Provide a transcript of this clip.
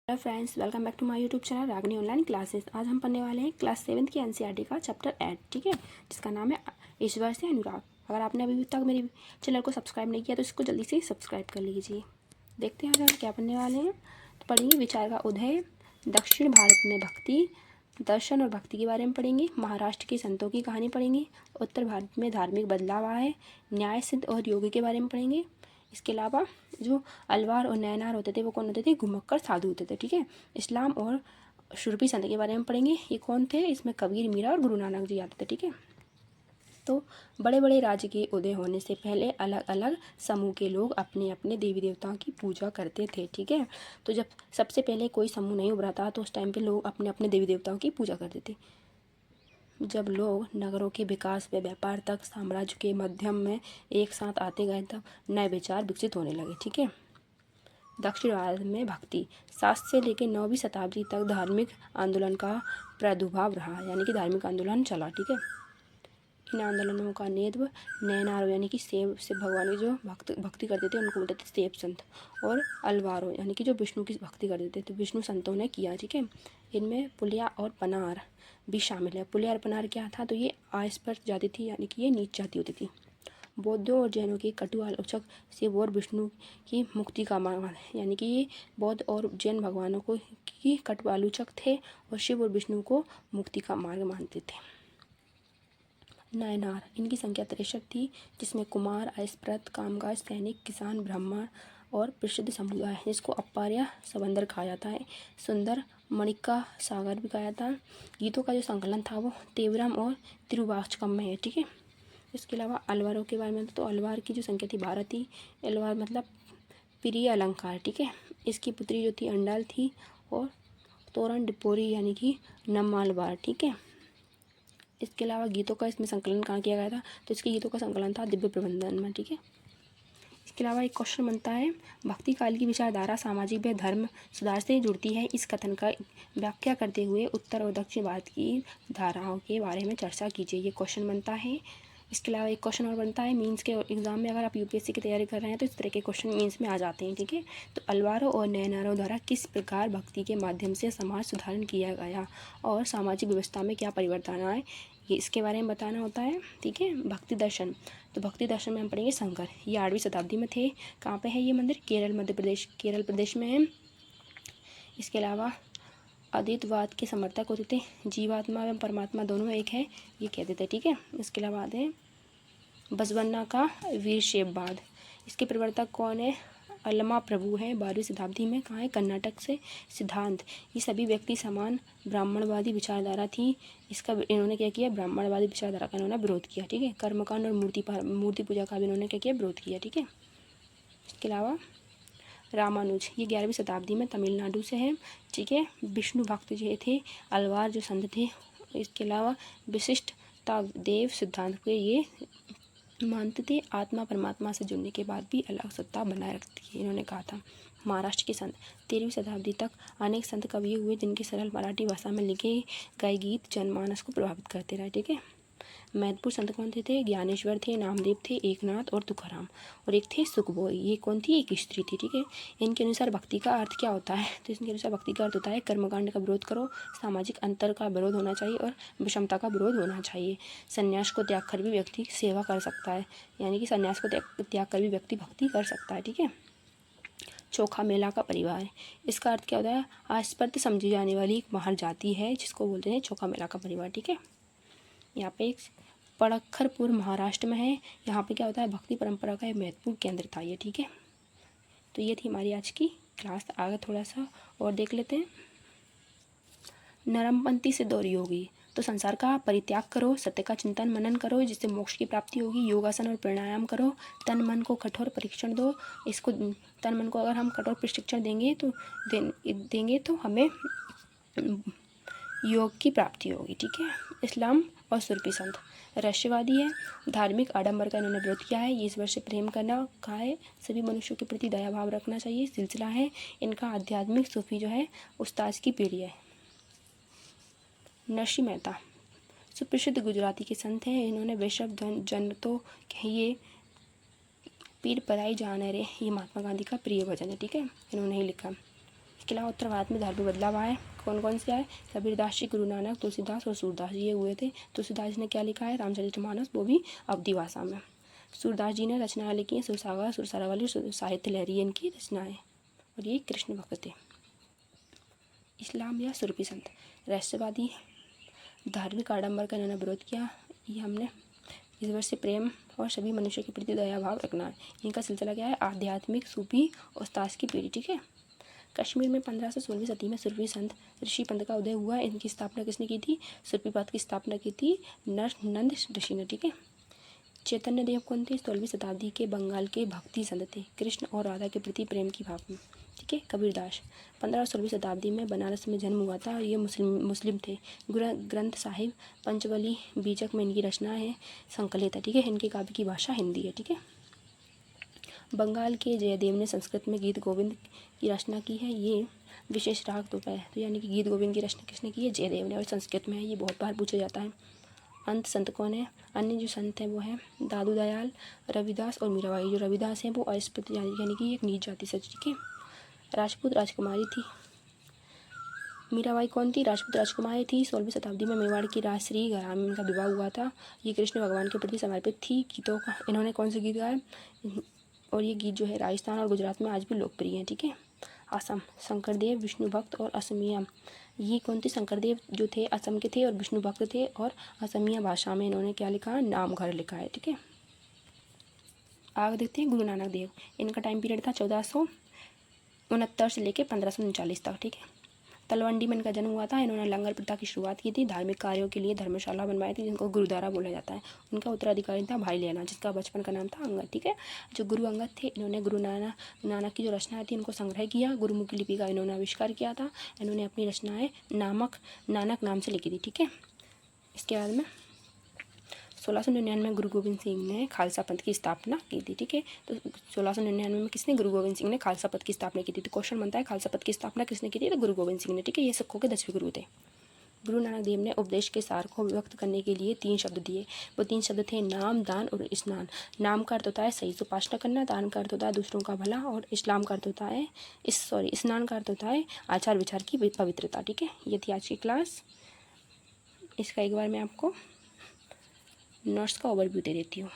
Hello friends, welcome back to my YouTube channel Ragini online classes. आज हम पढ़ने वाले हैं क्लास 7 की एनसीईआरटी का चैप्टर 8, ठीक है, जिसका नाम है ईश्वर से अनुराग। अगर आपने अभी तक मेरे चैनल को सब्सक्राइब नहीं किया तो इसको जल्दी से सब्सक्राइब कर लीजिए। देखते हैं आज हम क्या पढ़ने वाले हैं। तो पढ़ेंगे विचार का उदय, दक्षिण भारत में भक्ति, दर्शन और भक्ति के बारे में पढ़ेंगे, महाराष्ट्र के संतों की कहानी पढ़ेंगे, उत्तर भारत में धार्मिक बदलाव आया है, न्याय सिद्ध और योगी के बारे में पढ़ेंगे। इसके अलावा जो अलवार और नैनार होते थे वो कौन होते थे? घुमक्कड़ साधु होते थे, ठीक है। इस्लाम और शुरपी संत के बारे में पढ़ेंगे। ये कौन थे? इसमें कबीर, मीरा और गुरु नानक जी आते थे, ठीक है। तो बड़े बड़े राज्य के उदय होने से पहले अलग अलग समूह के लोग अपने अपने देवी देवताओं की पूजा करते थे, ठीक है। तो जब सबसे पहले कोई समूह नहीं उभरा था तो उस टाइम पे लोग अपने अपने देवी देवताओं की पूजा करते थे। जब लोग नगरों के विकास व व्यापार तक साम्राज्य के माध्यम में एक साथ आते गए तब नए विचार विकसित होने लगे, ठीक है। दक्षिण भारत में भक्ति 7 से लेकर 9वीं शताब्दी तक धार्मिक आंदोलन का प्रादुर्भाव रहा, यानी कि धार्मिक आंदोलन चला, ठीक है। इन आंदोलनों का नेतृत्व नैनारो यानी कि सेव भगवान की जो भक्ति करते थे उनको बोलते थे सेव संत, और अलवारो यानी कि जो विष्णु की भक्ति करते थे तो विष्णु संतों ने किया, ठीक है। इनमें पुलिया और पनार भी शामिल है। पुलिया और पनार क्या था? तो ये आस्पर्श जाति थी, यानी कि ये नीच जाति होती थी। बौद्धों और जैनों के कटु आलोचक शिव और विष्णु की मुक्ति का मार्ग, यानी कि ये बौद्ध और जैन भगवानों को की कटु आलोचक थे और शिव और विष्णु को मुक्ति का मार्ग मानते थे। नयनार, इनकी संख्या 63 थी, जिसमें कुमार, अस्पृत, कामगार, सैनिक, किसान, ब्राह्मण और प्रसिद्ध समुदाय है जिसको अप्पार्या सबंदर कहा जाता है। सुंदर मणिका सागर भी कहा जाता है। गीतों का जो संकलन था वो तेवरम और तिरुवाचकम में है, ठीक है। इसके अलावा अलवारों के बारे में तो अलवार की जो संख्या थी 12 थी। अलवार मतलब प्रिय अलंकार, ठीक है। इसकी पुत्री जो थी अंडाल थी और तोरण डिपोरी यानी कि नम्मालवार, ठीक है। इसके अलावा गीतों का इसमें संकलन कहाँ किया गया था? तो इसके गीतों का संकलन था दिव्य प्रबंधन में, ठीक है। इसके अलावा एक क्वेश्चन बनता है, भक्ति काल की विचारधारा सामाजिक व धर्म सुधार से जुड़ती है। इस कथन का व्याख्या करते हुए उत्तर और दक्षिण भारत की धाराओं के बारे में चर्चा कीजिए। ये क्वेश्चन बनता है। इसके अलावा एक क्वेश्चन और बनता है, मीन्स के एग्जाम में अगर आप यूपीएससी की तैयारी कर रहे हैं तो इस तरह के क्वेश्चन मीन्स में आ जाते हैं, ठीक है। तो अलवारों और नैनारों द्वारा किस प्रकार भक्ति के माध्यम से समाज सुधारण किया गया और सामाजिक व्यवस्था में क्या परिवर्तन आए, ये इसके बारे में बताना होता है, ठीक है। भक्ति दर्शन, तो भक्ति दर्शन में हम पढ़ेंगे शंकर। ये 8वीं शताब्दी में थे। कहाँ पे है ये मंदिर? केरल प्रदेश में है। इसके अलावा अद्वैतवाद के समर्थक होते थे। जीवात्मा एवं परमात्मा दोनों एक है ये कहते थे, ठीक है। इसके अलावा आते हैं बसवन्ना का वीरशैववाद। इसके प्रवर्तक कौन है? अल्मा प्रभु है, 12वीं शताब्दी में। कहाँ है? कर्नाटक से। सिद्धांत, ये सभी व्यक्ति समान ब्राह्मणवादी विचारधारा थी। इसका इन्होंने क्या किया? ब्राह्मणवादी विचारधारा का इन्होंने विरोध किया, ठीक है। कर्मकांड और मूर्ति पूजा का भी इन्होंने क्या किया? विरोध किया, ठीक है। इसके अलावा रामानुज, ये 11वीं शताब्दी में तमिलनाडु से है, ठीक है। विष्णु भक्त जो थे, अलवार जो संत थे। इसके अलावा विशिष्टता देव सिद्धांत के ये मानते थे, आत्मा परमात्मा से जुड़ने के बाद भी अलग सत्ता बनाए रखती है, इन्होंने कहा था। महाराष्ट्र के संत, 13वीं शताब्दी तक अनेक संत कवि हुए जिनके सरल मराठी भाषा में लिखे गए गीत जनमानस को प्रभावित करते रहे, ठीक है। महत्वपूर्ण संत कौन थे? ज्ञानेश्वर थे, नामदेव थे, एकनाथ और तुकाराम, और एक थे सुखबोई। ये कौन थी? एक स्त्री थी, ठीक है। इनके अनुसार भक्ति का अर्थ क्या होता है? तो इनके अनुसार भक्ति का अर्थ होता है कर्मकांड का विरोध करो, सामाजिक अंतर का विरोध होना चाहिए और विषमता का विरोध होना चाहिए। संन्यास को त्याग कर भी व्यक्ति सेवा कर सकता है, यानी कि संन्यास को त्याग कर भी व्यक्ति भक्ति कर सकता है, ठीक है। चोखा मेला का परिवार, इसका अर्थ क्या होता है? आस्पर्ध समझी जाने वाली एक महार जाति है जिसको बोलते हैं चोखा मेला का परिवार, ठीक है। यहाँ पे एक पड़खरपुर महाराष्ट्र में है। यहाँ पे क्या होता है? भक्ति परंपरा का एक महत्वपूर्ण केंद्र था ये, ठीक है। तो ये थी हमारी आज की क्लास। आगे थोड़ा सा और देख लेते हैं। नरमपंथी सिद्ध और योगी, तो संसार का परित्याग करो, सत्य का चिंतन मनन करो जिससे मोक्ष की प्राप्ति होगी। योगासन और प्राणायाम करो, तन मन को कठोर प्रशिक्षण दो। इसको तन मन को अगर हम कठोर प्रशिक्षण देंगे तो हमें योग की प्राप्ति होगी, ठीक है। इस्लाम और सुरपी संत, रहस्यवादी है, धार्मिक आडंबर का इन्होंने विरोध किया है। ये ईश्वर से प्रेम करना कहा है, सभी मनुष्यों के प्रति दया भाव रखना चाहिए सिलसिला है इनका। आध्यात्मिक सूफी जो है उस्ताद की पीढ़ी है। नरसिंह मेहता सुप्रसिद्ध गुजराती के संत हैं। इन्होंने वैष्णव जन तो कहिए पीर पराई जाने रे, ये महात्मा गांधी का प्रिय भजन है, ठीक है, इन्होंने ही लिखा। इसके अलावा उत्तर भारत में धार्मिक बदलाव आए, कौन कौन से आए? कबीरदास जी, गुरु नानक, तुलसीदास और सूरदास जी ये हुए थे। तुलसीदास जी ने क्या लिखा है? रामचरितमानस, वो भी अवधी भाषा में। सूरदास जी ने रचनाएं लिखी हैं सुरसागर, सुरसारावली, साहित्य लहरी इनकी रचनाएं, और ये कृष्ण भक्त थे। इस्लाम या सूफी संत। रहस्यवादी, धार्मिक आडंबर का इन्होंने विरोध किया। ये हमने ईश्वर से प्रेम और सभी मनुष्यों के प्रति दया भाव रखना है। इनका सिलसिला क्या है? आध्यात्मिक सूफी और उस्ताद की पीढ़ी, ठीक है। कश्मीर में 15 से 16वीं सदी में सूफी संत ऋषि पंथ का उदय हुआ। इनकी स्थापना किसने की थी? सूफी पंथ की स्थापना की थी नंद ऋषि ने, ठीक है। चैतन्य देव कौन थे? 16वीं शताब्दी के बंगाल के भक्ति संत थे, कृष्ण और राधा के प्रति प्रेम की भाव में, ठीक है। कबीरदास 15 और 16वीं शताब्दी में बनारस में जन्म हुआ था और ये मुस्लिम थे। ग्रंथ साहिब पंचवली बीजक में इनकी रचना है संकलित है, ठीक है। इनके काव्य की भाषा हिंदी है, ठीक है। बंगाल के जयदेव ने संस्कृत में गीत गोविंद की रचना की है। ये विशेष राग तो है, तो यानी कि गीत गोविंद की रचना किसने की है? जयदेव ने, और संस्कृत में है। ये बहुत बार पूछा जाता है। अंत संत कौन है? अन्य जो संत हैं वो हैं दादू दयाल, रविदास और मीराबाई। जो रविदास हैं वो अस्पृश्य यानी कि एक नीच जाति से, ठीक है। राजपूत राजकुमारी थी। मीराबाई कौन थी? राजपूत राजकुमारी थी। 16वीं शताब्दी में मेवाड़ की राजश्री घराना में इनका विवाह हुआ था। ये कृष्ण भगवान के प्रति समर्पित थी। गीतों का इन्होंने कौन से गीत गाए? और ये गीत जो है राजस्थान और गुजरात में आज भी लोकप्रिय हैं, ठीक है। असम, शंकरदेव, विष्णु भक्त और असमिया। ये कौन थे? शंकरदेव जो थे असम के थे और विष्णु भक्त थे, और असमिया भाषा में इन्होंने क्या लिखा? नाम घर लिखा है, ठीक है। आगे देखते हैं गुरु नानक देव। इनका टाइम पीरियड था 1469 से लेकर 1539 तक, ठीक है। तलवंडी में इनका जन्म हुआ था। इन्होंने लंगर प्रथा की शुरुआत की थी। धार्मिक कार्यों के लिए धर्मशाला बनवाई थी, जिनको गुरुद्वारा बोला जाता है। उनका उत्तराधिकारी था भाई लहना, जिसका बचपन का नाम था अंगद, ठीक है। जो गुरु अंगद थे, इन्होंने गुरु नानक की जो रचनाएं थी उनको संग्रह किया। गुरुमुखी लिपि का इन्होंने आविष्कार किया था। इन्होंने अपनी रचनाएं नानक नाम से लिखी थी, ठीक है। इसके बाद में 1699 में गुरु गोविंद सिंह ने खालसा पंथ की स्थापना की थी, ठीक है। तो 1699 में किसने? गुरु गोविंद सिंह ने खालसा पंथ की स्थापना की थी। तो क्वेश्चन बनता है खालसा पंथ की स्थापना किसने की थी? तो गुरु गोविंद सिंह ने, ठीक है। ये सिखों के 10वें गुरु थे। गुरु नानक देव ने उपदेश के सार को व्यक्त करने के लिए 3 शब्द दिए। वो 3 शब्द थे नाम, दान और स्नान। नाम का अर्थ होता है सही से उपासना करना, दान का अर्थ होता है दूसरों का भला, और इस्लाम का अर्थ होता है स्नान का अर्थ होता है आचार विचार की पवित्रता, ठीक है। ये थी आज की क्लास। इसका एक बार मैं आपको नोट्स का ओवरव्यू दे देती हूँ।